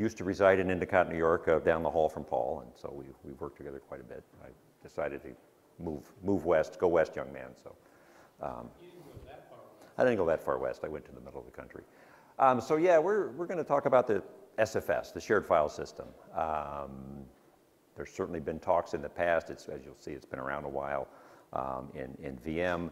used to reside in Endicott, New York, down the hall from Paul, and so we've worked together quite a bit. I decided to move west, go west, young man. So You didn't go that far west. I didn't go that far west. I went to the middle of the country. So yeah, we're going to talk about the SFS, the shared file system. There's certainly been talks in the past. As you'll see, it's been around a while in VM.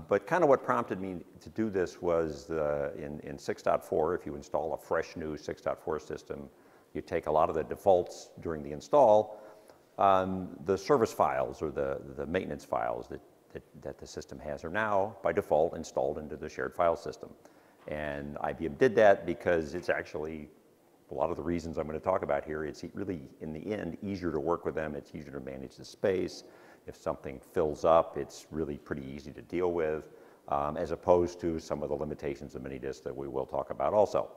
But kind of what prompted me to do this was in 6.4, if you install a fresh new 6.4 system, you take a lot of the defaults during the install, the service files or the maintenance files that the system has are now by default installed into the shared file system. And IBM did that because it's actually a lot of the reasons I'm going to talk about here. It's really, in the end, easier to work with them. It's easier to manage the space. If something fills up, it's really pretty easy to deal with, as opposed to some of the limitations of mini-disk that we will talk about also.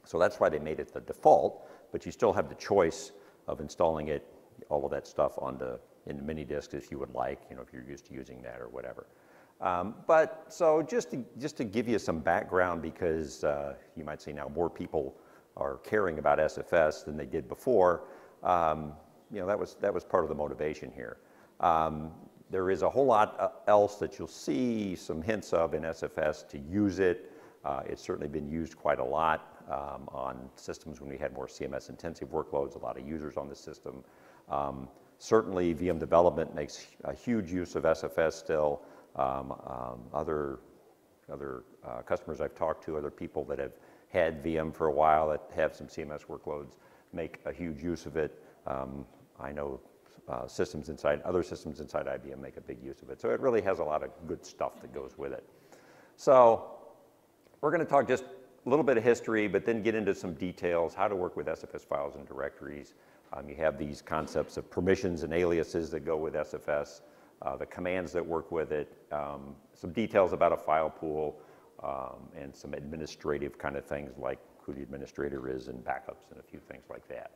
So that's why they made it the default, but you still have the choice of installing it, all of that stuff into mini-disk if you would like, if you're used to using that or whatever. But so just to give you some background, because you might say now more people are caring about SFS than they did before, that was part of the motivation here. There is a whole lot else that you'll see some hints of in SFS to use it. It's certainly been used quite a lot on systems when we had more CMS intensive workloads, a lot of users on the system. Certainly VM development makes a huge use of SFS still. Other customers I've talked to, other people that have had VM for a while that have some CMS workloads make a huge use of it. I know other systems inside IBM make a big use of it. So it really has a lot of good stuff that goes with it. So we're going to talk just a little bit of history, but then get into some details, how to work with SFS files and directories. You have these concepts of permissions and aliases that go with SFS, the commands that work with it, some details about a file pool, and some administrative kind of things like who the administrator is and backups and a few things like that.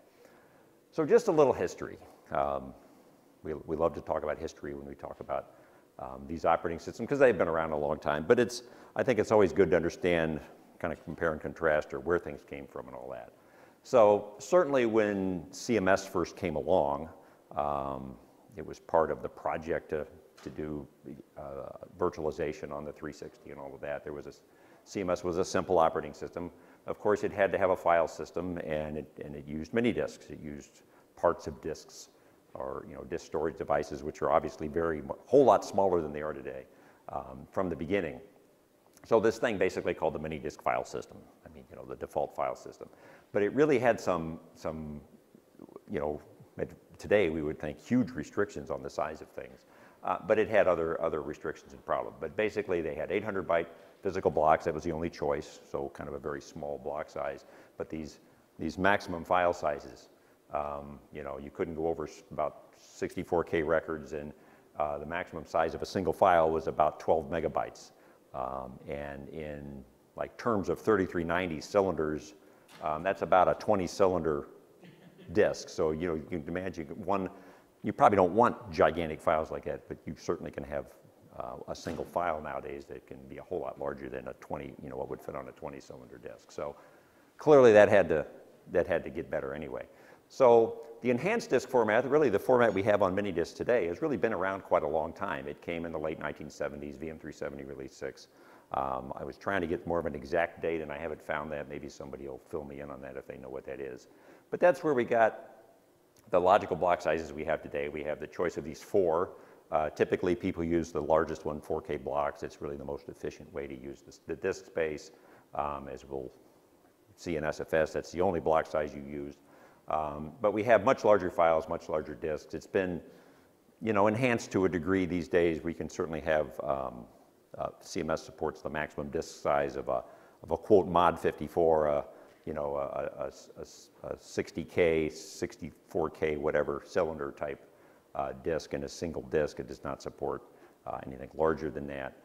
So just a little history. We love to talk about history when we talk about these operating systems because they've been around a long time, but I think it's always good to understand, kind of compare and contrast, or where things came from and all that. So certainly when CMS first came along, it was part of the project to do virtualization on the 360 and all of that. CMS was a simple operating system. Of course, it had to have a file system, and it used mini disks. It used parts of disks, or disk storage devices, which are obviously a whole lot smaller than they are today from the beginning. So this thing basically called the mini disk file system. I mean, the default file system. But it really had some today we would think huge restrictions on the size of things. But it had other restrictions and problems. But basically they had 800 byte physical blocks. That was the only choice, so kind of a very small block size. But these maximum file sizes, you couldn't go over about 64K records, and the maximum size of a single file was about 12 megabytes. And in terms of 3390 cylinders, that's about a 20-cylinder disk. So you can imagine you probably don't want gigantic files like that, but you certainly can have a single file nowadays that can be a whole lot larger than what would fit on a 20-cylinder disk. So clearly that had to get better anyway. So the enhanced disk format, really the format we have on mini disks today, has really been around quite a long time. It came in the late 1970s, VM370 release 6. I was trying to get more of an exact date, and I haven't found that. Maybe somebody will fill me in on that if they know what that is. But that's where we got the logical block sizes we have today. We have the choice of these four. Typically, people use the largest one, 4K blocks. It's really the most efficient way to use the disk space. As we'll see in SFS, that's the only block size you use. But we have much larger files, much larger disks. It's been, enhanced to a degree these days. We can certainly have CMS supports the maximum disk size of a quote mod 54, a 60K, 64K, whatever cylinder type disk in a single disk. It does not support anything larger than that.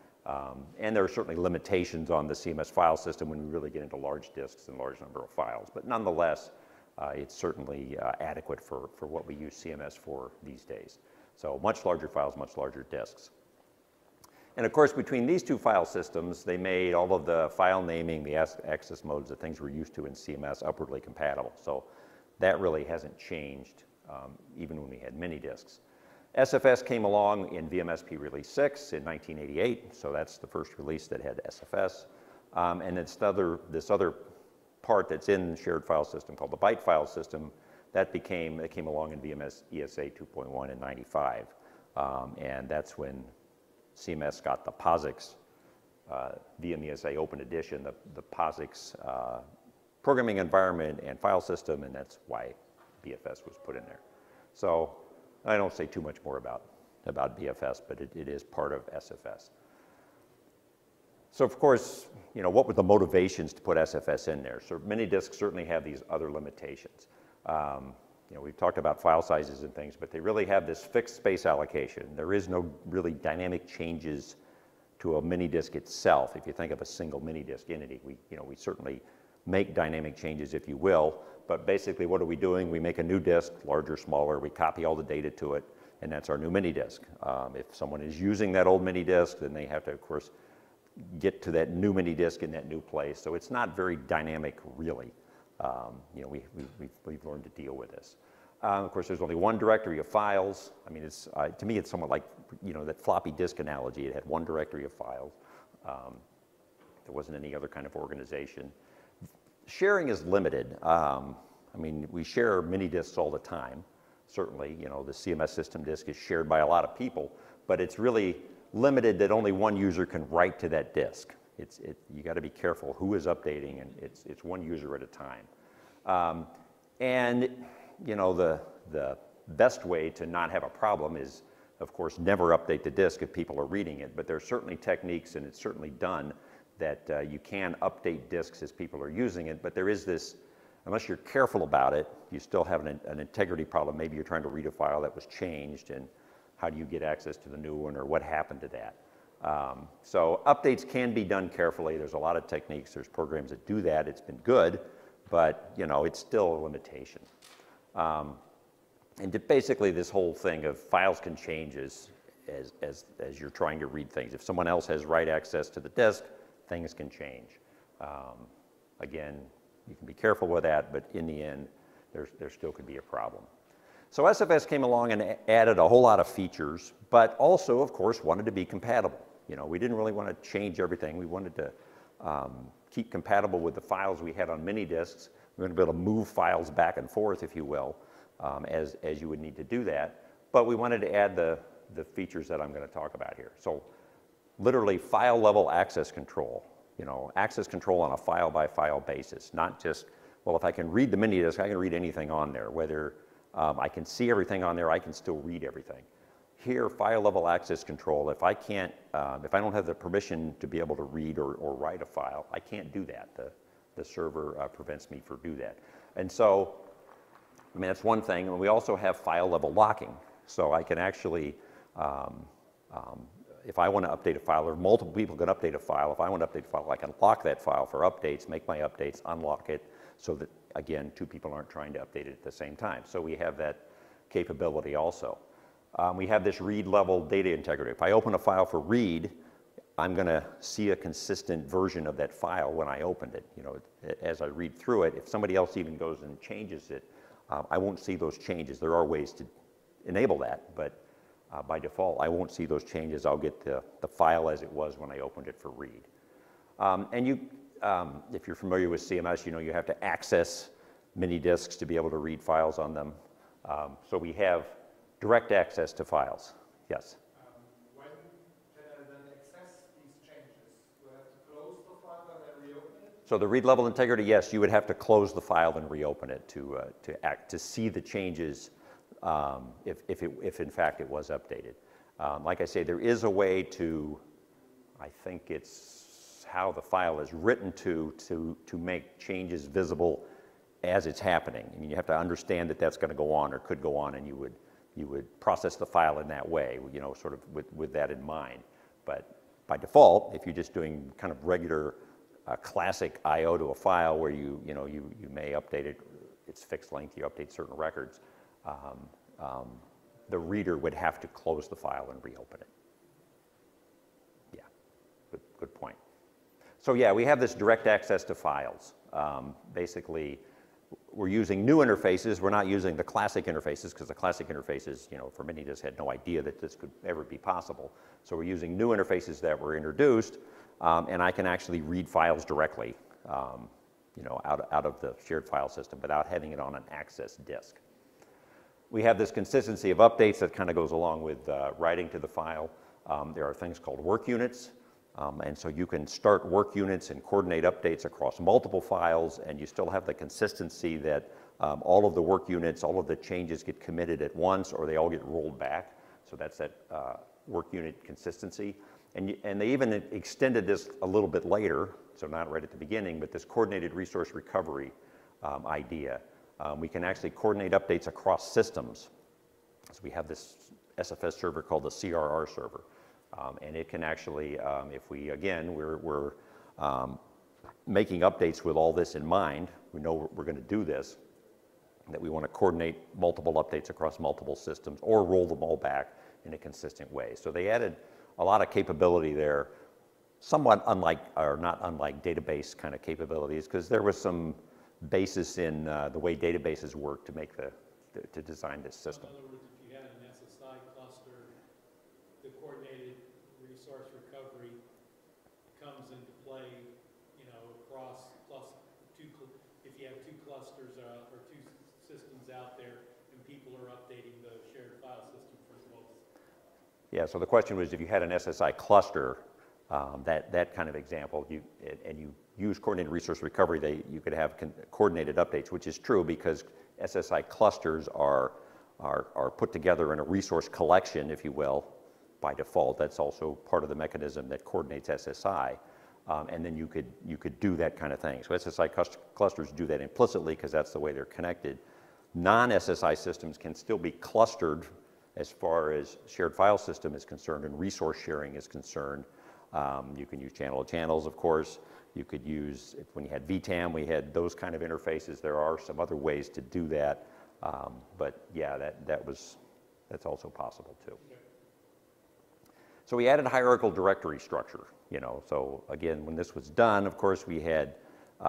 And there are certainly limitations on the CMS file system when we really get into large disks and large number of files. But nonetheless, it's certainly adequate for what we use CMS for these days. So much larger files, much larger disks. And of course, between these two file systems, they made all of the file naming, the access modes, the things we're used to in CMS upwardly compatible. So that really hasn't changed even when we had mini disks. SFS came along in VMSP Release 6 in 1988, so that's the first release that had SFS. And it's this other part that's in the shared file system called the Byte file system that came along in VMS ESA 2.1 in 95. And that's when CMS got the POSIX VM ESA Open Edition, the POSIX programming environment and file system, and that's why BFS was put in there. So I don't say too much more about BFS, but it is part of SFS. So of course, what were the motivations to put SFS in there? So mini disks certainly have these other limitations. We've talked about file sizes and things, but they really have this fixed space allocation. There is no really dynamic changes to a mini disk itself. If you think of a single mini disk entity, we certainly make dynamic changes, if you will, but basically what are we doing? We make a new disk, larger, smaller, we copy all the data to it, and that's our new mini disk. If someone is using that old mini disk, then they have to, of course, get to that new mini disk in that new place. So it's not very dynamic, really. We've learned to deal with this. Of course, there's only one directory of files. I mean, to me, it's somewhat like, that floppy disk analogy. It had one directory of files. There wasn't any other kind of organization. Sharing is limited. I mean, we share mini disks all the time. Certainly, the CMS system disk is shared by a lot of people, but it's really limited that only one user can write to that disk. You got to be careful who is updating, and it's one user at a time. The best way to not have a problem is, of course, never update the disk if people are reading it. But there's certainly techniques, and it's certainly done, that you can update disks as people are using it. But there is this, unless you're careful about it, you still have an integrity problem. Maybe you're trying to read a file that was changed, and how do you get access to the new one, or what happened to that? So updates can be done carefully. There's a lot of techniques. There's programs that do that. It's been good, but it's still a limitation. And basically, this whole thing of files can change as you're trying to read things. If someone else has write access to the disk, things can change. Again, you can be careful with that, but in the end, there still could be a problem. So SFS came along and added a whole lot of features, but also, of course, wanted to be compatible. We didn't really want to change everything. We wanted to keep compatible with the files we had on mini disks. We wanted to be able to move files back and forth, if you will, as you would need to do that. But we wanted to add the features that I'm going to talk about here. So literally file level access control. Access control on a file by file basis, not just, well, if I can read the mini disk, I can read anything on there, whether I can see everything on there, I can still read everything. Here, file level access control, if I don't have the permission to be able to read or write a file, I can't do that. The server prevents me from do that. And so, that's one thing. And we also have file level locking. So I can actually, if I want to update a file, or multiple people can update a file, if I want to update a file, I can lock that file for updates, make my updates, unlock it, so that, again, two people aren't trying to update it at the same time. So we have that capability also. We have this read level data integrity. If I open a file for read, I'm going to see a consistent version of that file when I opened it. As I read through it, if somebody else even goes and changes it, I won't see those changes. There are ways to enable that, but by default, I won't see those changes. I'll get the file as it was when I opened it for read. If you're familiar with CMS, you have to access mini disks to be able to read files on them. So we have direct access to files. Yes? When can I then access these changes? Do I have to close the file and then reopen it? So the read level integrity, yes, you would have to close the file and reopen it to see the changes if in fact it was updated. Like I say, there is a way to, I think it's how the file is written to make changes visible as it's happening. I mean, you have to understand that that's going to go on or could go on, and you would process the file in that way, sort of with that in mind. But by default, if you're just doing kind of regular classic I/O to a file where you may update it, it's fixed length, you update certain records, the reader would have to close the file and reopen it. So yeah, we have this direct access to files. Basically, we're using new interfaces. We're not using the classic interfaces because the classic interfaces, you know, for many just had no idea that this could ever be possible. So we're using new interfaces that were introduced, and I can actually read files directly, you know, out of the shared file system without having it on an access disk. We have this consistency of updates that kind of goes along with writing to the file. There are things called work units. And so you can start work units and coordinate updates across multiple files, and you still have the consistency that all of the work units, all of the changes get committed at once, or they all get rolled back. So that's that work unit consistency. And they even extended this a little bit later, so not right at the beginning, but this coordinated resource recovery idea. We can actually coordinate updates across systems. So we have this SFS server called the CRR server. And it can actually, if we, again, we're making updates with all this in mind, we know we're going to do this, that we want to coordinate multiple updates across multiple systems or roll them all back in a consistent way. So they added a lot of capability there, somewhat unlike, or not unlike database kind of capabilities, because there was some basis in the way databases work to make to design this system. In other words, if you had an SSI cluster, the coordinated resource recovery comes into play, you know, across if you have two clusters or two systems out there and people are updating the shared file system for both. Yeah, so the question was if you had an SSI cluster, that kind of example, and you use coordinated resource recovery, you could have coordinated updates, which is true because SSI clusters are put together in a resource collection, if you will, by default. That's also part of the mechanism that coordinates SSI. And then you could do that kind of thing. So SSI clusters do that implicitly because that's the way they're connected. Non-SSI systems can still be clustered as far as shared file system is concerned and resource sharing is concerned. You can use channel to channels, of course. You could use, when you had VTAM, we had those kind of interfaces. There are some other ways to do that. But yeah, that's also possible too. Okay. So we added a hierarchical directory structure, you know. So again, when this was done, of course, we had, you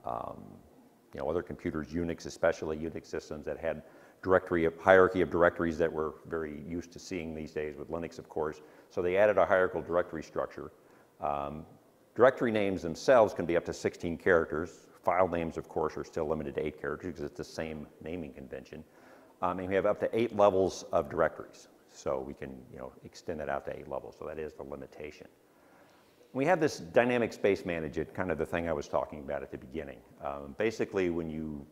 know, other computers, Unix especially, Unix systems that had hierarchy of directories that we're very used to seeing these days with Linux, of course. So they added a hierarchical directory structure. Directory names themselves can be up to 16 characters. File names, of course, are still limited to 8 characters because it's the same naming convention. And we have up to 8 levels of directories. So we can, you know, extend that out to 8 levels. So that is the limitation. We have this dynamic space management, kind of the thing I was talking about at the beginning. Basically, when you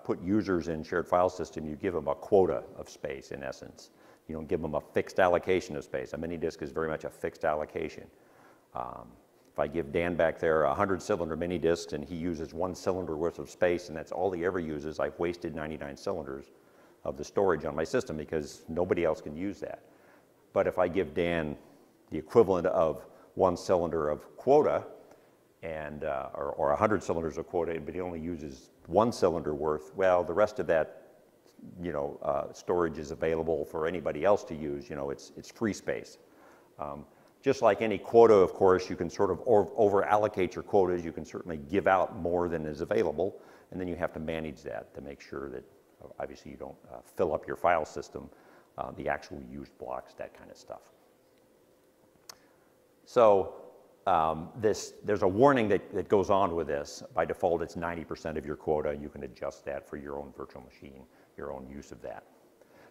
put users in shared file system, you give them a quota of space, in essence. You don't give them a fixed allocation of space. A mini disk is very much a fixed allocation. If I give Dan back there a 100-cylinder mini disk and he uses 1 cylinder worth of space and that's all he ever uses, I've wasted 99 cylinders of the storage on my system because nobody else can use that. But if I give Dan the equivalent of 1 cylinder of quota and or 100 cylinders of quota, but he only uses 1 cylinder worth, well, the rest of that, you know, storage is available for anybody else to use. You know, it's free space. Just like any quota, of course, you can sort of over-allocate your quotas. You can certainly give out more than is available, and then you have to manage that to make sure that, obviously, you don't fill up your file system, the actual used blocks, that kind of stuff. So there's a warning that goes on with this. By default, it's 90% of your quota. You can adjust that for your own virtual machine, your own use of that.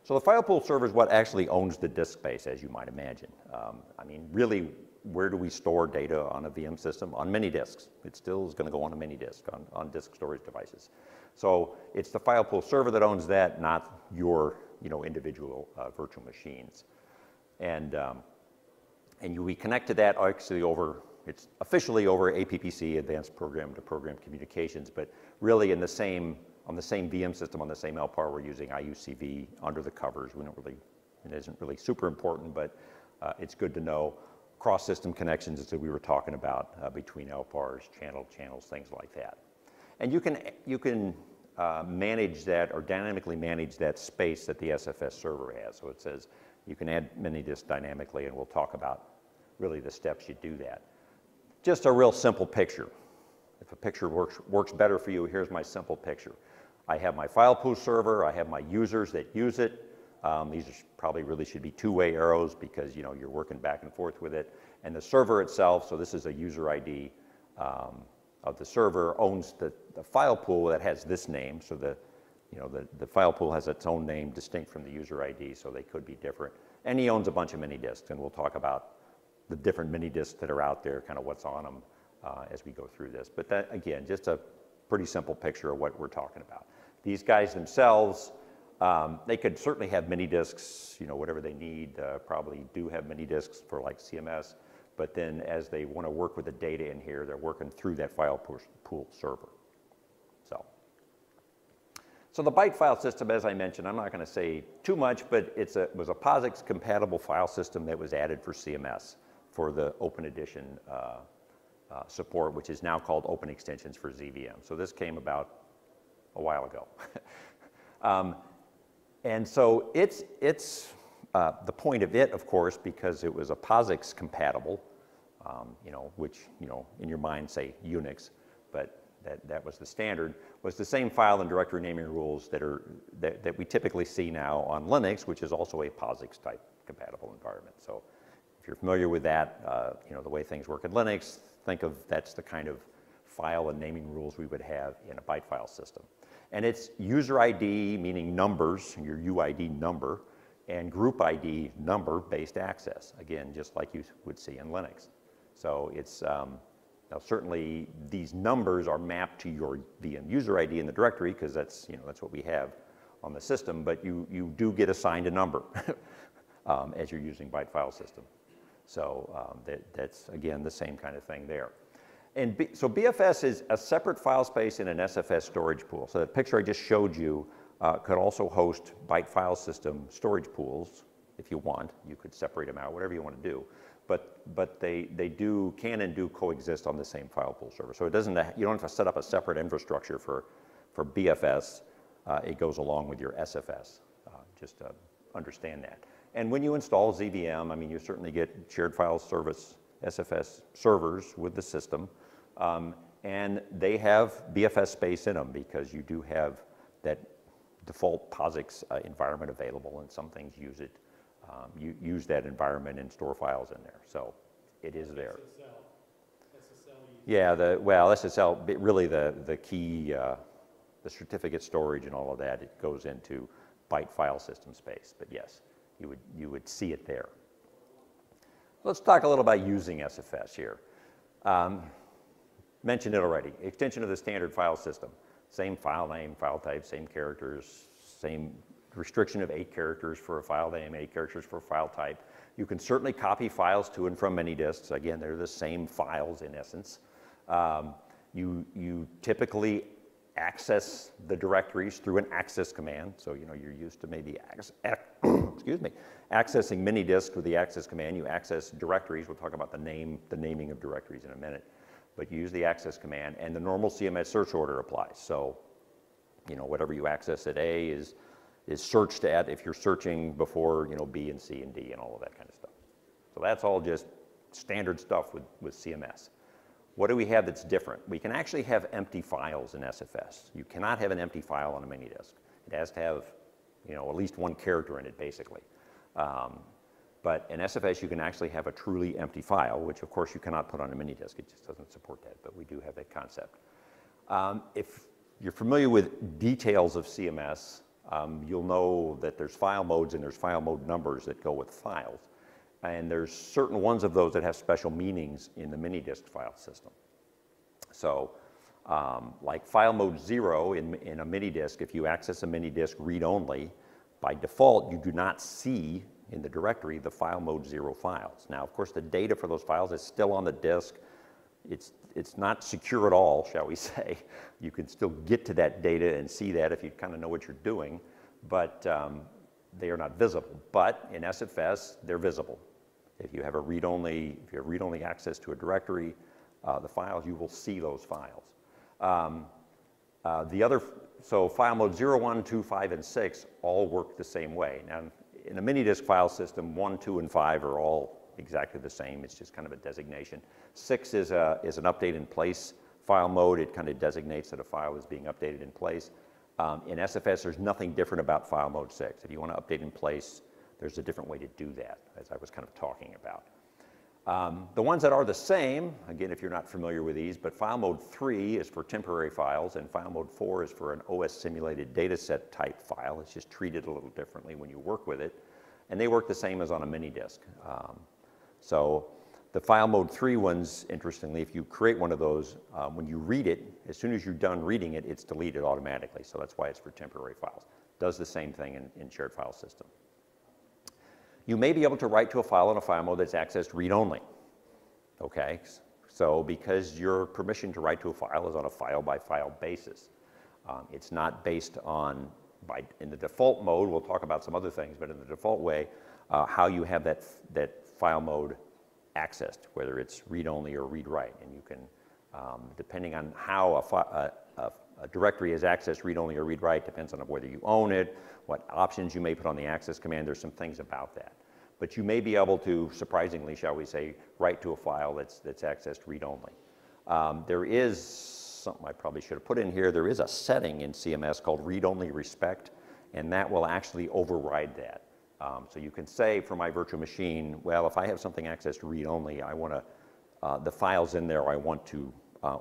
So the file pool server is what actually owns the disk space, as you might imagine. I mean, really, where do we store data on a VM system? On mini disks. It still is going to go on a mini disk, on disk storage devices. So it's the file pool server that owns that, not your, you know, individual virtual machines. And we connect to that actually it's officially over APPC, Advanced Program to Program Communications, but really on the same VM system, on the same LPAR, we're using IUCV under the covers. It isn't really super important, but it's good to know. Cross-system connections, as we were talking about, between LPARs, channels, things like that. And you can manage that or dynamically manage that space that the SFS server has. So it says you can add mini disks dynamically, and we'll talk about really the steps you do that. just a real simple picture. If a picture works better for you, here's my simple picture. I have my file pool server, I have my users that use it. These probably really should be two-way arrows because you're working back and forth with it. And the server itself, so this is a user ID of the server, owns the file pool that has this name. So the file pool has its own name distinct from the user ID, so they could be different. And he owns a bunch of mini disks, and we'll talk about the different mini disks that are out there, kind of what's on them as we go through this. But that, again, just a pretty simple picture of what we're talking about. These guys themselves, they could certainly have mini disks, whatever they need, probably do have mini disks for like CMS, but then as they want to work with the data in here, they're working through that file pool server. So the Byte file system, as I mentioned, I'm not going to say too much, but it was a POSIX compatible file system that was added for CMS for the Open Edition support, which is now called Open Extensions for ZVM. So this came about a while ago. And so it's the point of it, of course, because it was a POSIX compatible, which, in your mind say Unix, but that was the standard, was the same file and directory naming rules that we typically see now on Linux, which is also a POSIX type compatible environment. So if you're familiar with that, the way things work in Linux, think of that's the kind of file and naming rules we would have in a Byte file system. And it's user ID, meaning numbers, your UID number, and group ID number-based access. Again, just like you would see in Linux. So it's, now certainly these numbers are mapped to your VM user ID in the directory because that's what we have on the system, but you do get assigned a number as you're using Byte file system. So that's, again, the same kind of thing there. And so BFS is a separate file space in an SFS storage pool. So the picture I just showed you could also host Byte file system storage pools if you want. You could separate them out, whatever you want to do. But they can and do coexist on the same file pool server. So you don't have to set up a separate infrastructure for BFS. It goes along with your SFS, just to understand that. And when you install ZVM, I mean, you certainly get shared file service SFS servers with the system. And they have BFS space in them because you do have that default POSIX environment available, and some things use it. You use that environment and store files in there, so it is there. SSL yeah, SSL, really the key, the certificate storage and all of that, it goes into Byte file system space, but yes, you would see it there. Let's talk a little about using SFS here. Mentioned it already, extension of the standard file system. Same file name, file type, same characters, same restriction of 8 characters for a file name, 8 characters for a file type. You can certainly copy files to and from many disks. Again, they're the same files in essence. You typically access the directories through an access command. So you're used to maybe excuse me, accessing mini disks with the access command. You access directories. We'll talk about the naming of directories in a minute. But you use the access command, and the normal CMS search order applies. So whatever you access at A is searched at if you're searching before B and C and D and all of that kind of stuff. So that's all just standard stuff with CMS. What do we have that's different? We can actually have empty files in SFS. You cannot have an empty file on a mini disk. It has to have at least one character in it basically. But in SFS you can actually have a truly empty file, which of course you cannot put on a mini disk. It just doesn't support that, but we do have that concept. If you're familiar with details of CMS, you'll know that there's file modes and there's file mode numbers that go with files. And there's certain ones of those that have special meanings in the mini disk file system. So like file mode 0 in a mini disk, if you access a mini disk read-only, by default you do not see in the directory the file mode 0 files. Now of course the data for those files is still on the disk. It's not secure at all, shall we say. You can still get to that data and see that if you kind of know what you're doing, but they are not visible. But in SFS, they're visible. If you have read-only access to a directory, the files, you will see those files. So file mode 0, 1, 2, 5, and 6 all work the same way. Now, in a mini disk file system, 1, 2, and 5 are all exactly the same. It's just kind of a designation. 6 is an update in place file mode. It kind of designates that a file is being updated in place. In SFS, there's nothing different about file mode 6. If you want to update in place, there's a different way to do that, as I was kind of talking about. The ones that are the same, again, if you're not familiar with these, but file mode 3 is for temporary files, and file mode 4 is for an OS simulated dataset type file. It's just treated a little differently when you work with it. And they work the same as on a mini disk. So the file mode 3 ones, interestingly, if you create one of those, when you read it, as soon as you're done reading it, it's deleted automatically. So that's why it's for temporary files. Does the same thing in shared file system. You may be able to write to a file in a file mode that's accessed read-only, okay? So because your permission to write to a file is on a file-by-file basis. It's not based on, in the default mode, we'll talk about some other things, but in the default way, how you have that file mode accessed, whether it's read-only or read-write. And you can, depending on how a directory is accessed read-only or read-write, depends on whether you own it, what options you may put on the access command. There's some things about that. But you may be able to, surprisingly, shall we say, write to a file that's accessed read-only. There is something I probably should have put in here. There is a setting in CMS called read-only respect, and that will actually override that. So you can say for my virtual machine, well, if I have something accessed read-only, I want to, the files in there I want to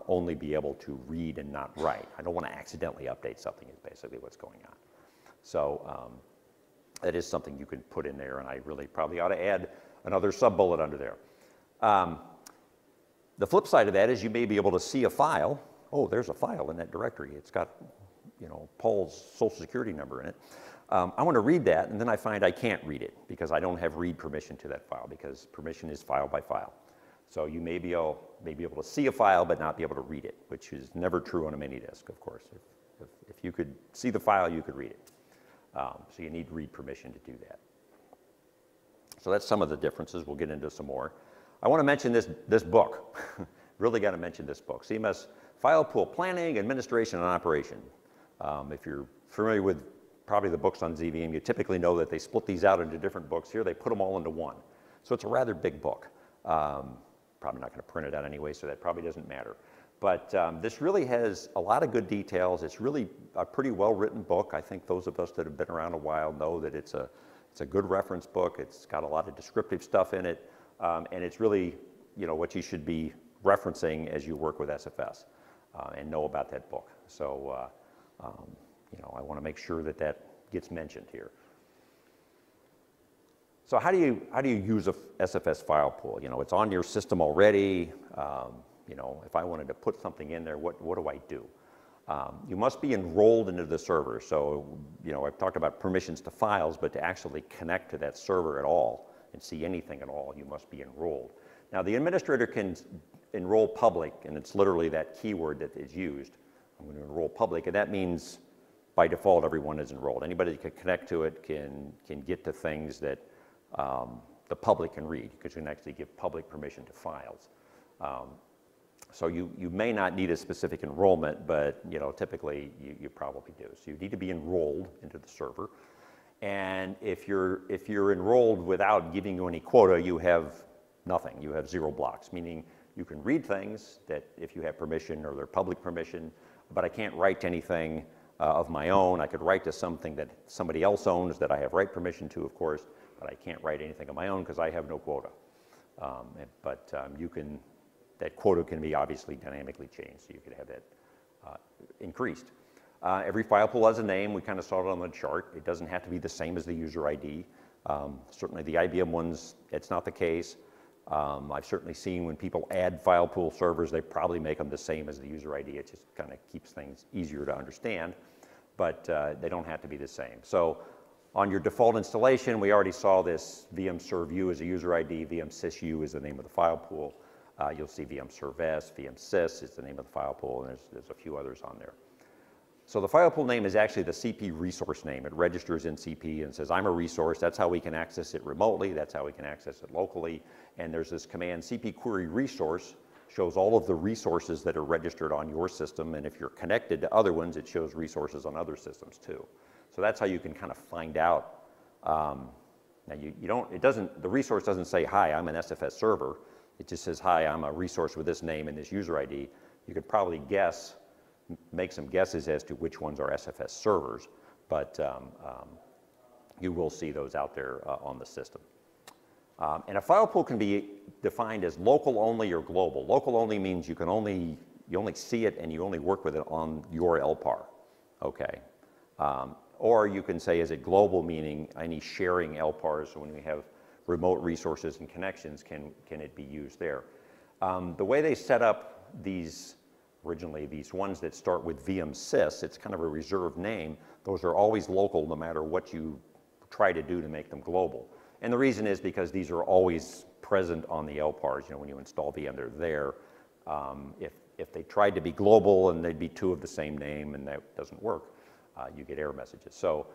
only be able to read and not write. I don't want to accidentally update something is basically what's going on. So that is something you can put in there, and I really probably ought to add another sub-bullet under there. The flip side of that is you may be able to see a file. Oh, there's a file in that directory. It's got, you know, Paul's social security number in it. I want to read that, and then I find I can't read it because I don't have read permission to that file because permission is file by file. So you may be able to see a file but not be able to read it, which is never true on a mini disk, of course. If you could see the file, you could read it. So you need read permission to do that. So that's some of the differences. We'll get into some more. I want to mention this book. Really got to mention this book. CMS File Pool Planning, Administration, and Operation. If you're familiar with probably the books on ZVM, you typically know that they split these out into different books. Here they put them all into one. So it's a rather big book. Probably not going to print it out anyway, so that probably doesn't matter. But this really has a lot of good details. It's really a pretty well-written book. I think those of us that have been around a while know that it's a good reference book. It's got a lot of descriptive stuff in it, and it's really, you know, what you should be referencing as you work with SFS and know about that book. So, you know, I want to make sure that that gets mentioned here. So how do you use a SFS file pool? You know, it's on your system already. You know, if I wanted to put something in there, what do I do? You must be enrolled into the server. So, you know, I've talked about permissions to files, but to actually connect to that server at all and see anything at all, you must be enrolled. Now, the administrator can enroll public, and it's literally that keyword that is used. I'm going to enroll public, and that means by default everyone is enrolled. Anybody that can connect to it can get to things that the public can read, because you can actually give public permission to files. So you may not need a specific enrollment, but you know, typically you probably do. So you need to be enrolled into the server. And if you're enrolled without giving you any quota, you have nothing. You have 0 blocks, meaning you can read things that if you have permission or they're public permission, but I can't write to anything of my own. I could write to something that somebody else owns that I have write permission to, of course, but I can't write anything of my own because I have no quota. That quota can be obviously dynamically changed, so you could have that increased. Every file pool has a name. We kind of saw it on the chart. It doesn't have to be the same as the user ID. Certainly the IBM ones, it's not the case. I've certainly seen when people add file pool servers, they probably make them the same as the user ID. It just kind of keeps things easier to understand, but they don't have to be the same. So on your default installation, we already saw this VM serve U as a user ID, VM sys U is the name of the file pool. You'll see VM serve S, VM sys is the name of the file pool, and there's a few others on there. So the file pool name is actually the CP resource name. It registers in CP and says, I'm a resource. That's how we can access it remotely. That's how we can access it locally. And there's this command, CP query resource, shows all of the resources that are registered on your system. And if you're connected to other ones, it shows resources on other systems too. So that's how you can kind of find out Now you don't, it doesn't, the resource doesn't say, hi, I'm an SFS server. It just says, hi, I'm a resource with this name and this user ID. You could probably guess, make some guesses as to which ones are SFS servers, but you will see those out there on the system. And a file pool can be defined as local only or global. Local only means you only see it and you only work with it on your LPAR, okay? Or you can say, is it global, meaning any sharing LPARs, so when we have remote resources and connections, can it be used there? The way they set up these, originally these ones that start with VM-sys, it's kind of a reserved name. Those are always local no matter what you try to do to make them global. And the reason is because these are always present on the LPARs. You know, when you install VM, they're there. If they tried to be global and they'd be two of the same name and that doesn't work, you get error messages. So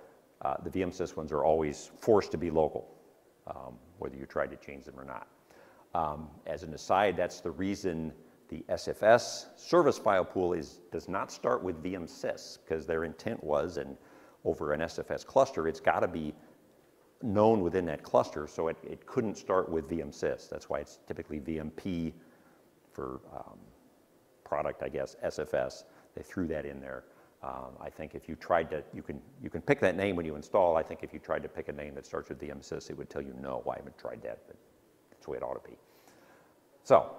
the VM-sys ones are always forced to be local, whether you try to change them or not. As an aside, that's the reason the SFS service file pool does not start with VM-sys, because their intent was, and over an SFS cluster, it's got to be known within that cluster, so it couldn't start with VM-sys. That's why it's typically VMP for product, I guess, SFS. They threw that in there. I think if you tried to, you can pick that name when you install. I think if you tried to pick a name that starts with VM-sys, it would tell you no, I haven't tried that, but that's the way it ought to be. So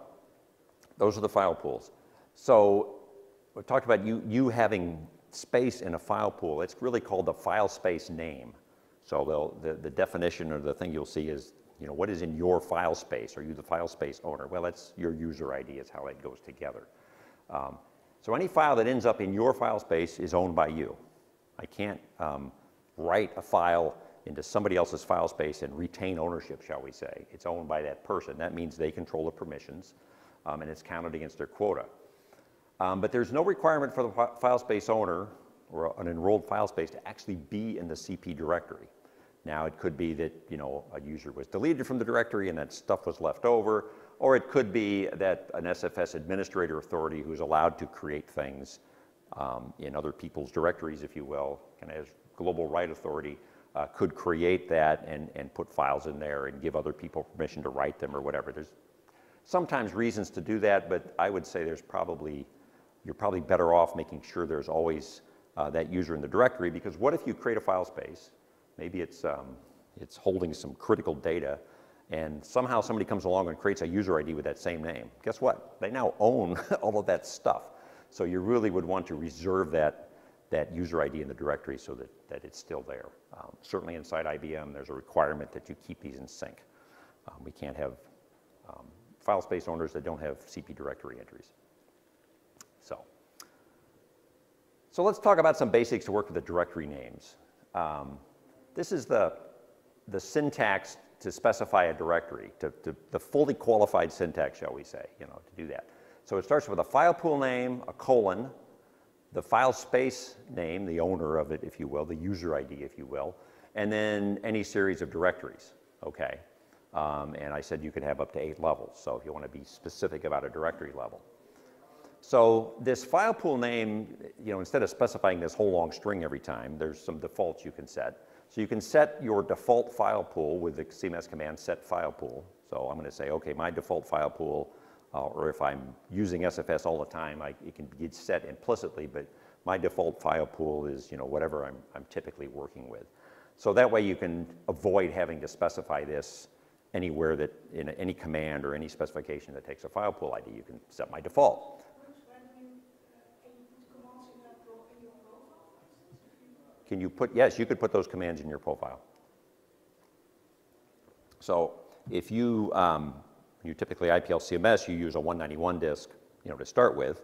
those are the file pools. So we talked about you having space in a file pool. It's really called the file space name. So the definition or the thing you'll see is, you know, what is in your file space? Are you the file space owner? Well, that's your user ID is how that goes together. So any file that ends up in your file space is owned by you. I can't write a file into somebody else's file space and retain ownership, shall we say. It's owned by that person. That means they control the permissions, and it's counted against their quota. But there's no requirement for the file space owner or an enrolled file space to actually be in the CP directory. Now, it could be that, you know, a user was deleted from the directory and that stuff was left over, or it could be that an SFS administrator authority who's allowed to create things in other people's directories, if you will, kind of as global right authority, could create that and put files in there and give other people permission to write them or whatever. There's sometimes reasons to do that, but I would say you're probably better off making sure there's always that user in the directory, because what if you create a file space? Maybe it's holding some critical data, and somehow somebody comes along and creates a user ID with that same name. Guess what? They now own all of that stuff. So you really would want to reserve that user ID in the directory so that it's still there. Certainly inside IBM, there's a requirement that you keep these in sync. We can't have file space owners that don't have CP directory entries. So let's talk about some basics to work with the directory names. This is the syntax to specify a directory, the fully qualified syntax, shall we say, you know, to do that. So it starts with a file pool name, a colon, the file space name, the owner of it, if you will, the user ID, if you will, and then any series of directories, okay? And I said you could have up to 8 levels, so if you want to be specific about a directory level. So this file pool name, you know, instead of specifying this whole long string every time, there's some defaults you can set. So you can set your default file pool with the CMS command set file pool. So I'm going to say, okay, my default file pool, or if I'm using SFS all the time, it can be set implicitly, but my default file pool is, you know, whatever I'm typically working with. So that way you can avoid having to specify this anywhere that in any command or any specification that takes a file pool ID. You can set my default. Can you put, yes, you could put those commands in your profile. So if you typically IPL CMS, you use a 191 disk, you know, to start with.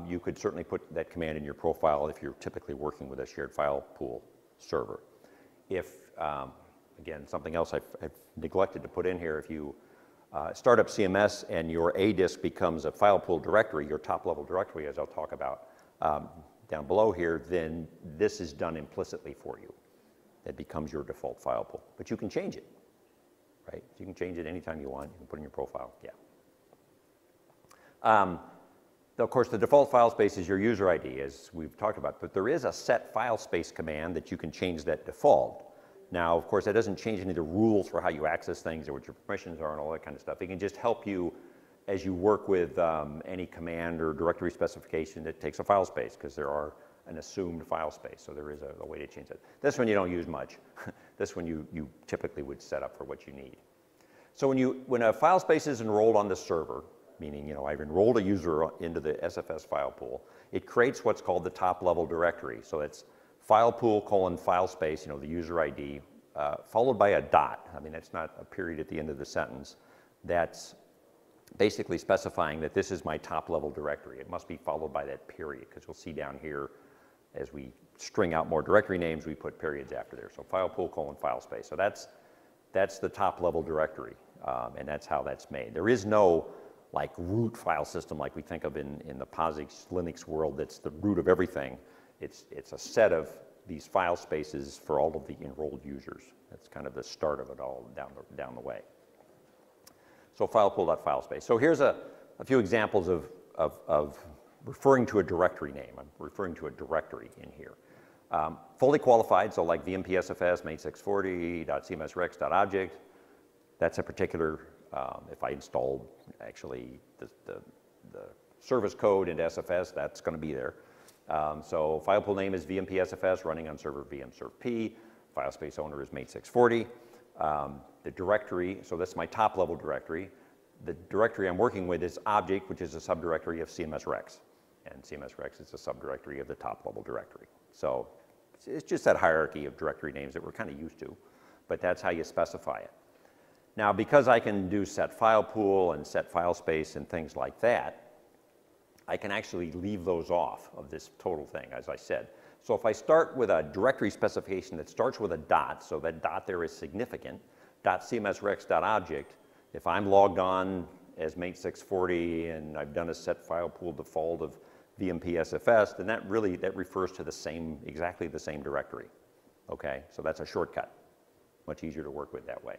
You could certainly put that command in your profile if you're typically working with a shared file pool server. If, again, something else I've neglected to put in here, if you start up CMS and your A disk becomes a file pool directory, your top level directory, as I'll talk about down below here, then this is done implicitly for you. It becomes your default file pool. But you can change it, right? You can change it anytime you want. You can put it in your profile, yeah. Of course, the default file space is your user ID, as we've talked about, but there is a set file space command that you can change that default. Now, of course, that doesn't change any of the rules for how you access things or what your permissions are and all that kind of stuff. It can just help you as you work with any command or directory specification that takes a file space, because there are an assumed file space, so there is a way to change it. This one you don't use much. This one you typically would set up for what you need. So when a file space is enrolled on the server, meaning I've enrolled a user into the SFS file pool, it creates what's called the top level directory. So it's filepool : file space, the user ID, followed by a dot. I mean, that's not a period at the end of the sentence. That's basically specifying that this is my top level directory. It must be followed by that period, because you'll see down here as we string out more directory names, we put periods after there. So filepool : file space. So that's the top level directory, and that's how that's made. There is no like root file system like we think of in the POSIX Linux world that's the root of everything. It's a set of these file spaces for all of the enrolled users. That's kind of the start of it all down the way. So filepool.file space. So here's a few examples of referring to a directory name. I'm referring to a directory in here. Fully qualified, so like vmpsfs, mate640.cmsrex.object. That's a particular, if I installed actually the service code into SFS, that's going to be there. So file pool name is vmpsfs running on server vmservp. File space owner is mate640. The directory, so that's my top level directory. The directory I'm working with is object, which is a subdirectory of cmsrex. And cmsrex is a subdirectory of the top level directory. So it's just that hierarchy of directory names that we're kind of used to, but that's how you specify it. Now, because I can do set file pool and set file space and things like that, I can actually leave those off of this total thing, as I said. So if I start with a directory specification that starts with a dot, so that dot there is significant, .cmsrex.object, if I'm logged on as mate640 and I've done a set file pool default of vmpsfs, then that refers to exactly the same directory. Okay, so that's a shortcut. Much easier to work with that way.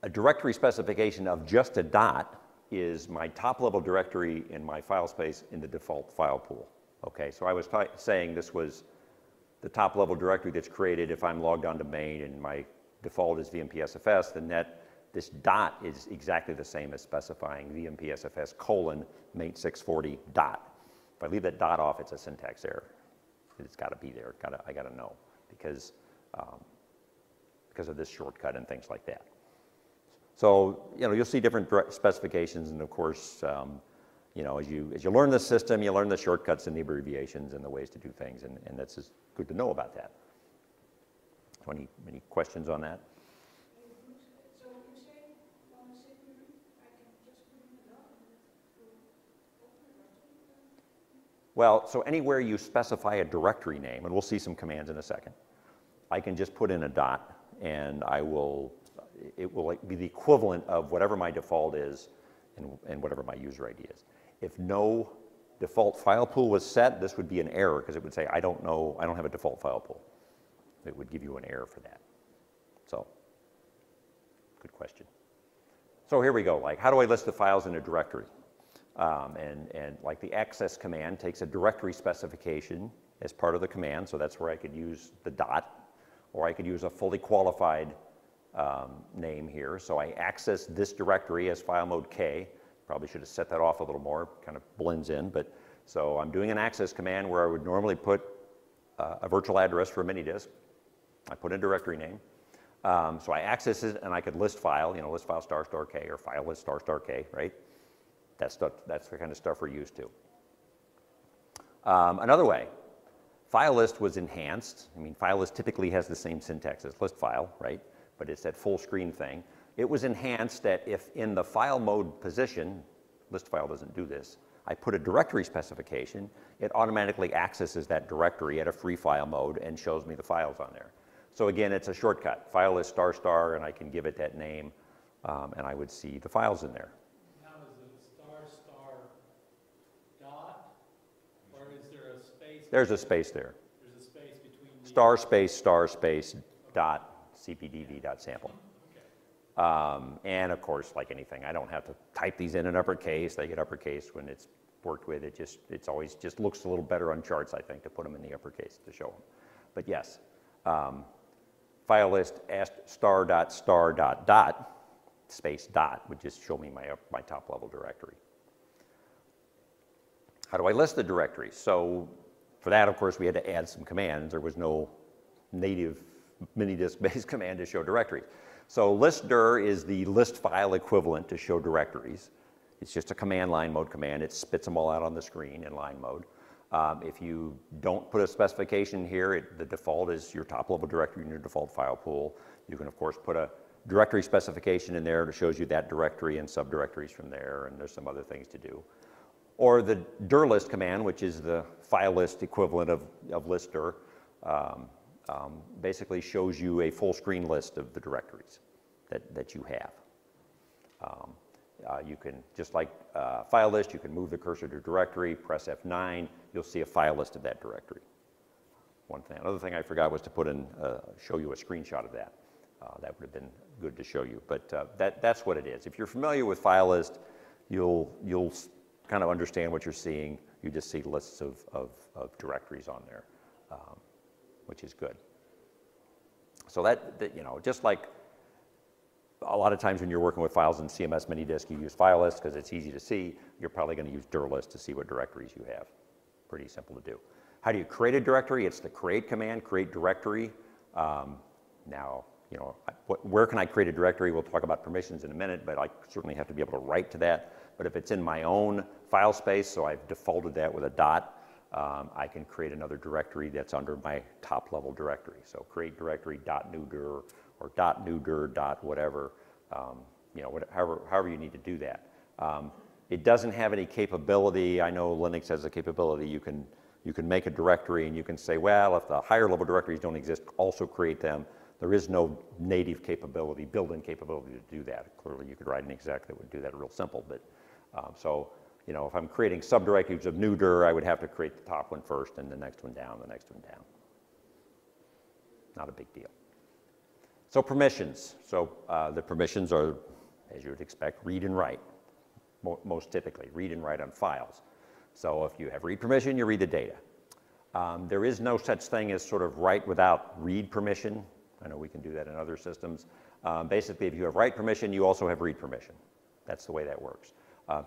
A directory specification of just a dot is my top level directory in my file space in the default file pool. Okay, so I was saying this was the top level directory that's created if I'm logged on to main and my default is vmpsfs, then this dot is exactly the same as specifying vmpsfs : mate640 dot. If I leave that dot off, it's a syntax error. It's got to be there. I got to know because of this shortcut and things like that. So you'll see different specifications, and of course, as you learn the system, you learn the shortcuts and the abbreviations and the ways to do things, and that's just good to know about that. So any questions on that? So you say on the CPU, I can just put in the dot and it will open it or? Well, so anywhere you specify a directory name, and we'll see some commands in a second, I can just put in a dot, and it will be the equivalent of whatever my default is and whatever my user ID is. If no default file pool was set, this would be an error because it would say, I don't have a default file pool. It would give you an error for that. So, good question. So here we go, like how do I list the files in a directory? And like the access command takes a directory specification as part of the command, so that's where I could use the dot, or I could use a fully qualified name here. So I access this directory as file mode K. Probably should have set that off a little more, kind of blends in, but so I'm doing an access command where I would normally put a virtual address for a mini disk. I put in a directory name. So I access it and I could list file, list file ** K or file list ** K, right? That's the kind of stuff we're used to. Another way, file list was enhanced. I mean, file list typically has the same syntax as list file, right? But it's that full screen thing. It was enhanced that if in the file mode position, list file doesn't do this, I put a directory specification, it automatically accesses that directory at a free file mode and shows me the files on there. So again, it's a shortcut. File list ***, and I can give it that name, and I would see the files in there. Now is it ** dot, or is there a space? There's a space there. There's a space between the **** dot cpdv.sample. And of course, like anything, I don't have to type these in uppercase. They get uppercase when it's worked with. It always just looks a little better on charts, I think, to put them in the uppercase to show them. But yes, file list star.star.dot space dot would just show me my top level directory. How do I list the directory? So for that, of course, we had to add some commands. There was no native minidisk-based command to show directories. So listdir is the list file equivalent to show directories. It's just a command line mode command. It spits them all out on the screen in line mode. If you don't put a specification here, the default is your top level directory in your default file pool. You can, of course, put a directory specification in there that shows you that directory and subdirectories from there, and there's some other things to do. Or the dir list command, which is the file list equivalent of listdir, basically shows you a full screen list of the directories that you have. You can, just like file list, you can move the cursor to directory, press F9, you'll see a file list of that directory. Another thing I forgot was to put in, show you a screenshot of that. That would have been good to show you, but that's what it is. If you're familiar with file list, you'll kind of understand what you're seeing. You just see lists of directories on there, which is good. So that, you know, just like a lot of times when you're working with files in CMS Minidisk, you use file list because it's easy to see. You're probably going to use dir list to see what directories you have. Pretty simple to do. How do you create a directory? It's the create command, create directory. Now, you know, where can I create a directory? We'll talk about permissions in a minute, but I certainly have to be able to write to that. But if it's in my own file space, so I've defaulted that with a dot, I can create another directory that's under my top level directory. So create directory .newdir or .newdir whatever, you know, however you need to do that. It doesn't have any capability. I know Linux has a capability. You can make a directory and you can say, well, if the higher level directories don't exist, also create them. There is no native capability, built-in capability to do that. Clearly, you could write an exec that would do that real simple. But so, you know, if I'm creating subdirectories of newdir, I would have to create the top one first and the next one down, the next one down. Not a big deal. So permissions. So the permissions are, as you would expect, read and write. Most typically, read and write on files. So if you have read permission, you read the data. There is no such thing as sort of write without read permission. I know we can do that in other systems. Basically, if you have write permission, you also have read permission. That's the way that works.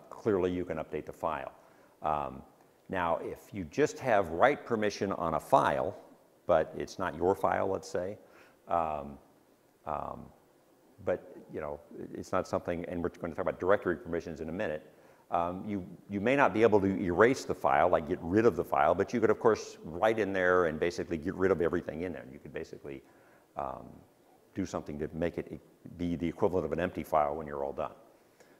Clearly, you can update the file. Now, if you just have write permission on a file, but it's not your file, let's say, but you know, it's not something, and we're going to talk about directory permissions in a minute. You may not be able to erase the file, like get rid of the file, but you could, of course, write in there and basically get rid of everything in there. You could basically do something to make it be the equivalent of an empty file when you're all done.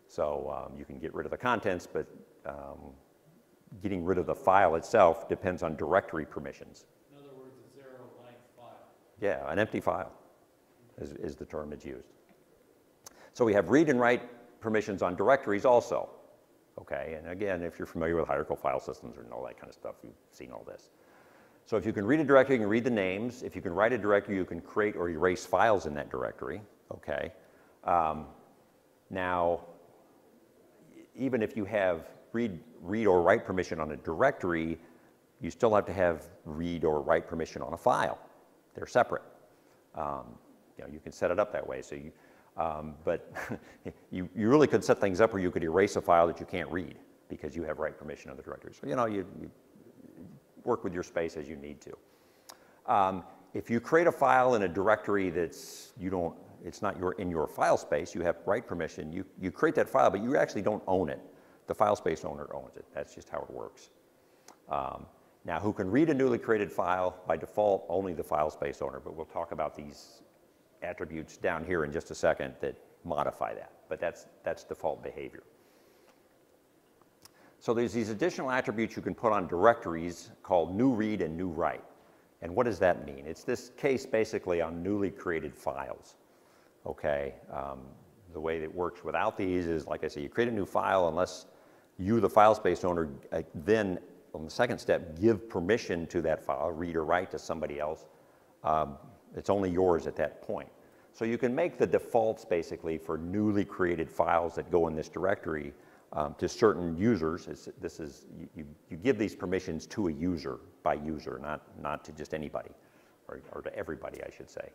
So you can get rid of the contents, but getting rid of the file itself depends on directory permissions. In other words, a zero-length file. Yeah, an empty file is the term that's used. So we have read and write permissions on directories also. Okay, and again, if you're familiar with hierarchical file systems and all that kind of stuff, you've seen all this. So if you can read a directory, you can read the names. If you can write a directory, you can create or erase files in that directory. Okay. Now, even if you have read or write permission on a directory, you still have to have read or write permission on a file. They're separate. You know, you can set it up that way. So you, but you really could set things up where you could erase a file that you can't read because you have write permission on the directory. So, you know, you work with your space as you need to. If you create a file in a directory that's, it's not in your file space, you have write permission, you create that file, but you actually don't own it. The file space owner owns it. That's just how it works. Now, who can read a newly created file? By default, only the file space owner, but we'll talk about these attributes down here in just a second that modify that, but that's default behavior. So there's these additional attributes you can put on directories called new read and new write. And what does that mean? It's this case basically on newly created files. Okay, the way that works without these is, like I say, you create a new file unless you, the file space owner, then on the second step, give permission to that file, read or write to somebody else. It's only yours at that point. So you can make the defaults basically for newly created files that go in this directory to certain users. You give these permissions to a user by user, not to just anybody. or to everybody, I should say.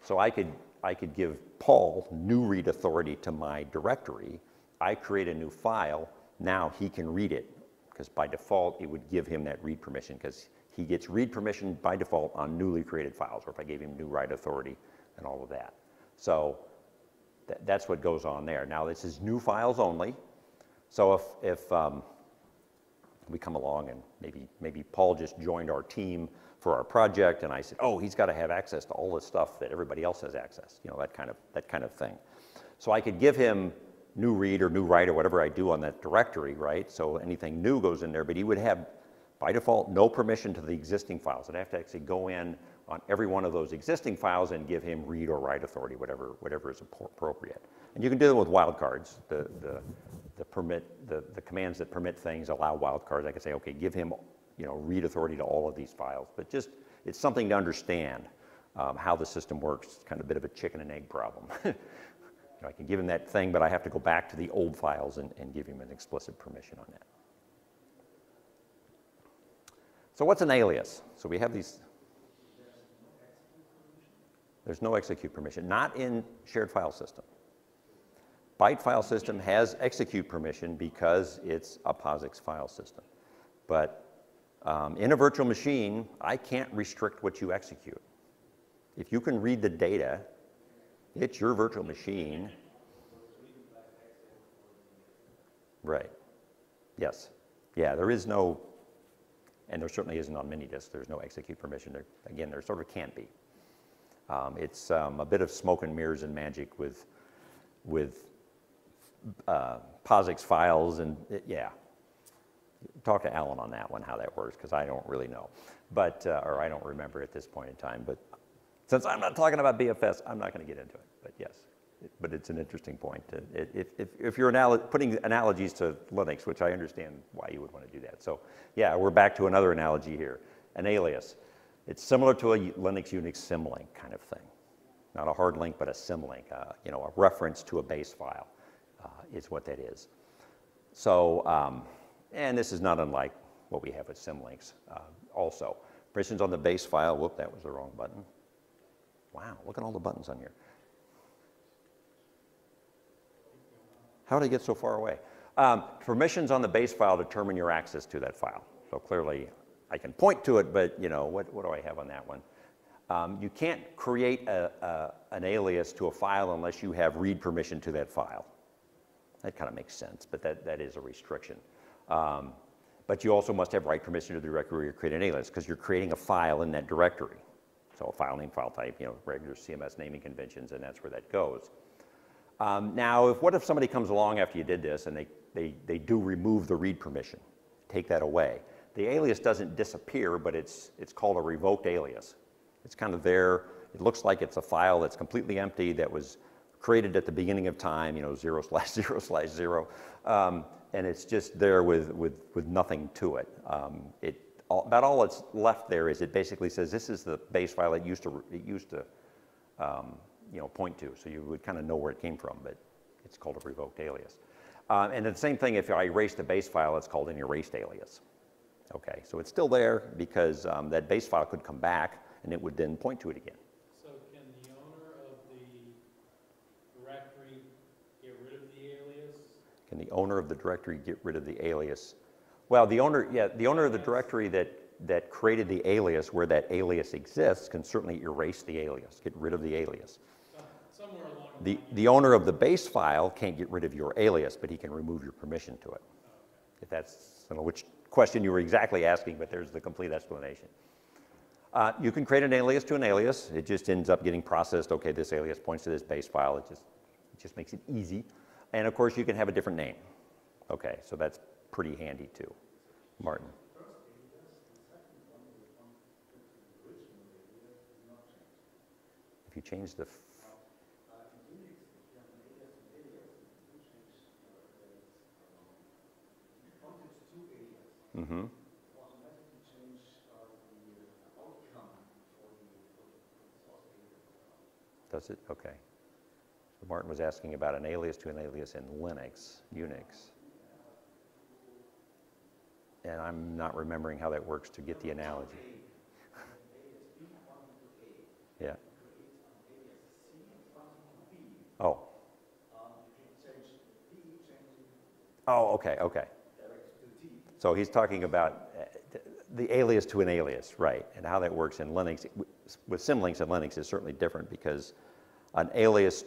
So I could give Paul new read authority to my directory. I create a new file. Now he can read it, because by default it would give him that read permission, because he gets read permission by default on newly created files, or if I gave him new write authority and all of that. So that's what goes on there. Now this is new files only. So if we come along and maybe Paul just joined our team for our project, and I said, oh, he's got to have access to all the stuff that everybody else has access, you know, that kind of thing. So I could give him new read or new write or whatever I do on that directory, right? So anything new goes in there, but he would have, by default, no permission to the existing files. I'd have to actually go in on every one of those existing files and give him read or write authority, whatever is appropriate. And you can do it with wildcards. The commands that permit things allow wildcards. I can say, okay, give him, you know, read authority to all of these files. But just, it's something to understand how the system works. It's kind of a bit of a chicken and egg problem. You know, I can give him that thing, but I have to go back to the old files and give him an explicit permission on that. So what's an alias? So we have these. There's no execute permission, not in shared file system. Byte file system has execute permission because it's a POSIX file system. But in a virtual machine, I can't restrict what you execute. If you can read the data, it's your virtual machine. Right. Yes. Yeah, there is no, and there certainly isn't on minidisc, there's no execute permission. Again, there sort of can't be. It's a bit of smoke and mirrors and magic with POSIX files, and yeah. Talk to Alan on that one, how that works, because I don't really know. But, or I don't remember at this point in time. But since I'm not talking about BFS, I'm not going to get into it. But yes, but it's an interesting point. If you're putting analogies to Linux, which I understand why you would want to do that. So yeah, we're back to another analogy here, an alias. It's similar to a Linux Unix symlink kind of thing. Not a hard link, but a symlink, you know, a reference to a base file is what that is. So, and this is not unlike what we have with symlinks also. Permissions on the base file, whoop, that was the wrong button. Wow, look at all the buttons on here. How did I get so far away? Permissions on the base file determine your access to that file. So clearly, I can point to it, but you know, what do I have on that one? You can't create an alias to a file unless you have read permission to that file. That kind of makes sense, but that is a restriction. But you also must have write permission to the directory where you're creating an alias, because you're creating a file in that directory. So a file name, file type, you know, regular CMS naming conventions, and that's where that goes. Now, what if somebody comes along after you did this and they do remove the read permission, take that away? The alias doesn't disappear, but it's called a revoked alias. It's kind of there. It looks like it's a file that's completely empty that was created at the beginning of time, you know, 0/0/0, and it's just there with nothing to it. About all that's left there is it basically says this is the base file it used to you know, point to, so you would kind of know where it came from, but it's called a revoked alias. And the same thing, if I erase the base file, it's called an erased alias. Okay, so it's still there because that base file could come back and it would then point to it again. So can the owner of the directory get rid of the alias? Can the owner of the directory get rid of the alias? Well, the owner of the directory that created the alias where that alias exists can certainly erase the alias, get rid of the alias. Somewhere along The owner of the base file can't get rid of your alias, but he can remove your permission to it. If that's, I don't know which question you were exactly asking, but there's the complete explanation. You can create an alias to an alias. It just ends up getting processed. Okay, this alias points to this base file. It just makes it easy. And of course, you can have a different name. Okay, so that's pretty handy too. Martin. If you change the mm-hmm. Does it? Okay. So Martin was asking about an alias to an alias in Linux, Unix. And I'm not remembering how that works to get the analogy. Yeah. Oh. Oh, okay, okay. So he's talking about the alias to an alias, right, and how that works in Linux. With symlinks in Linux is certainly different because an alias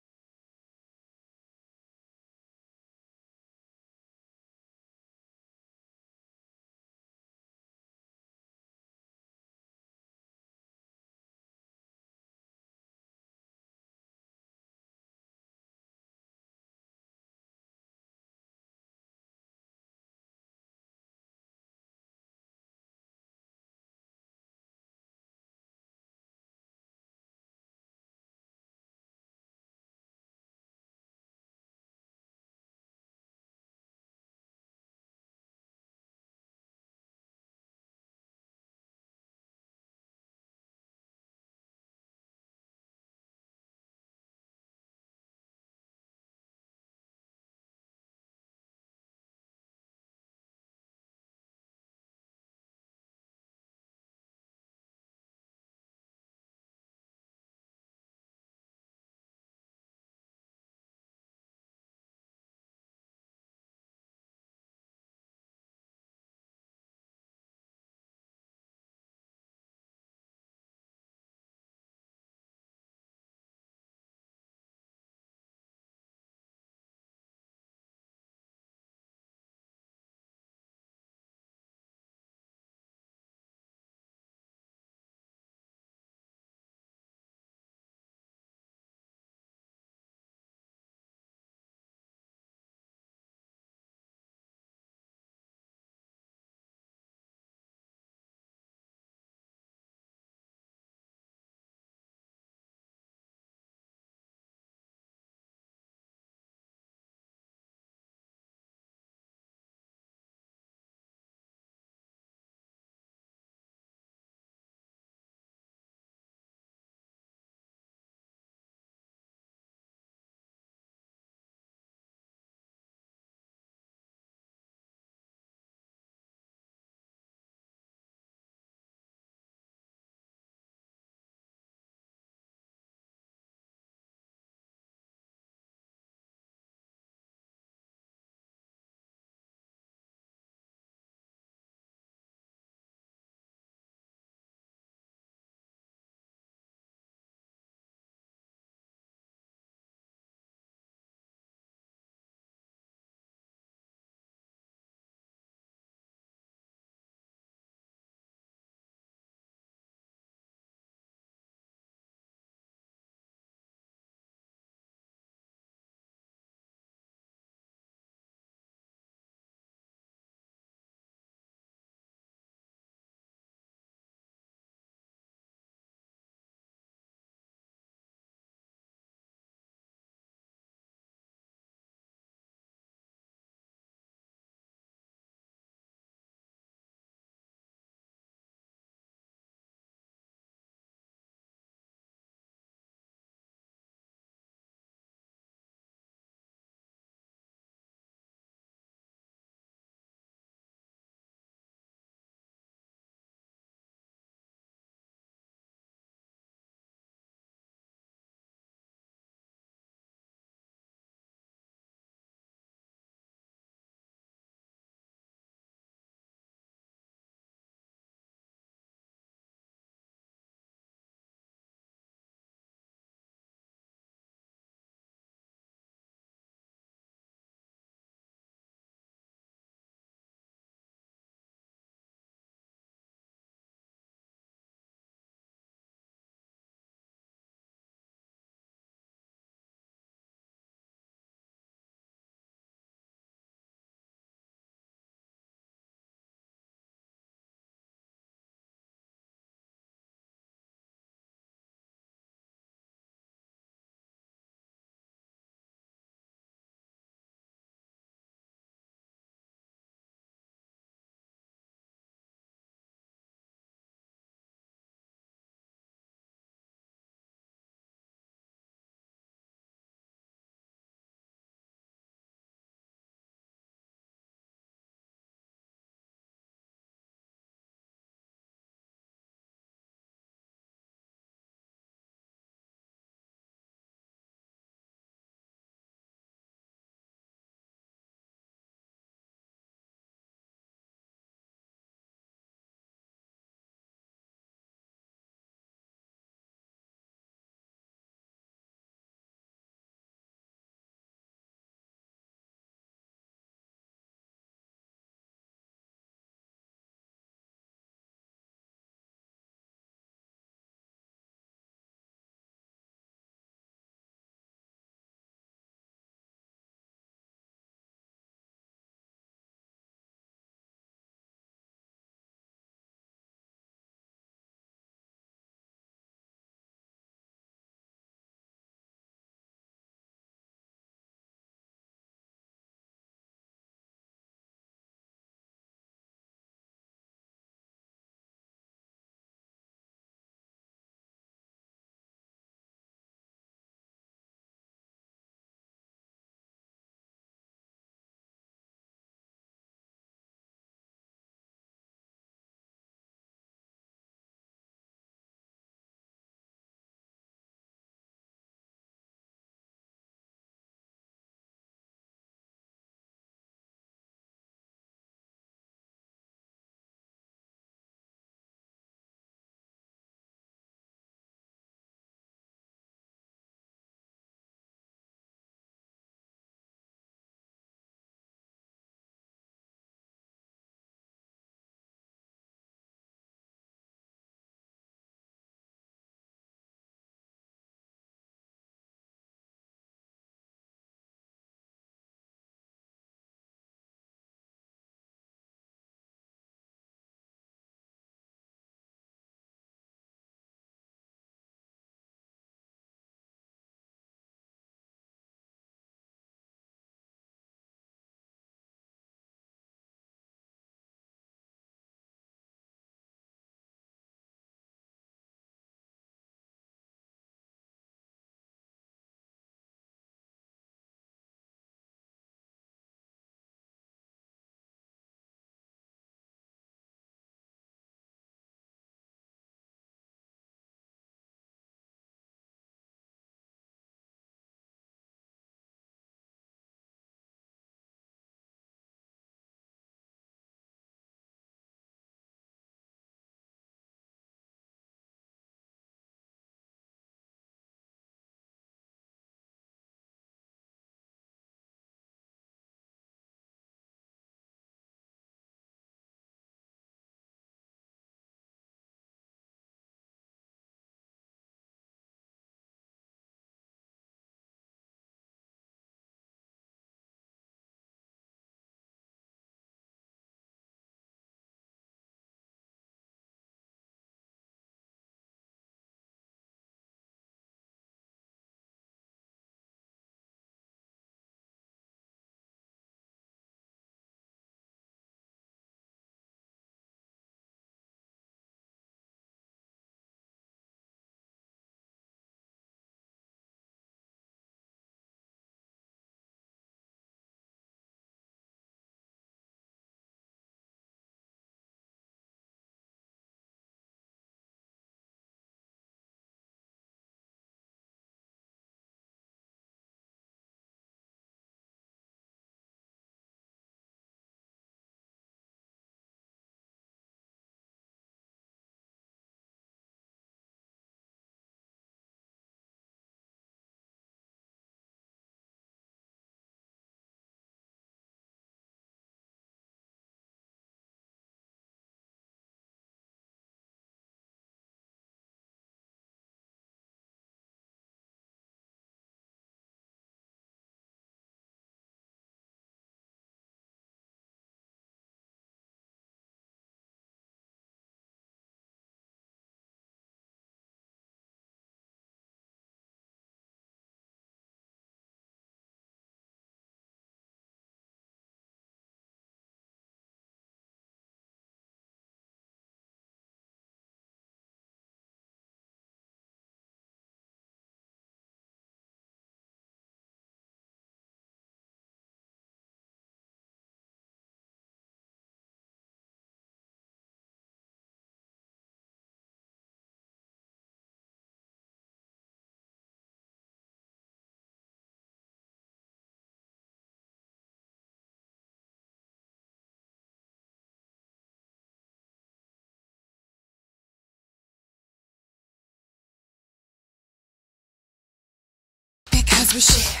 we share.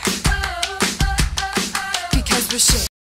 Because we share.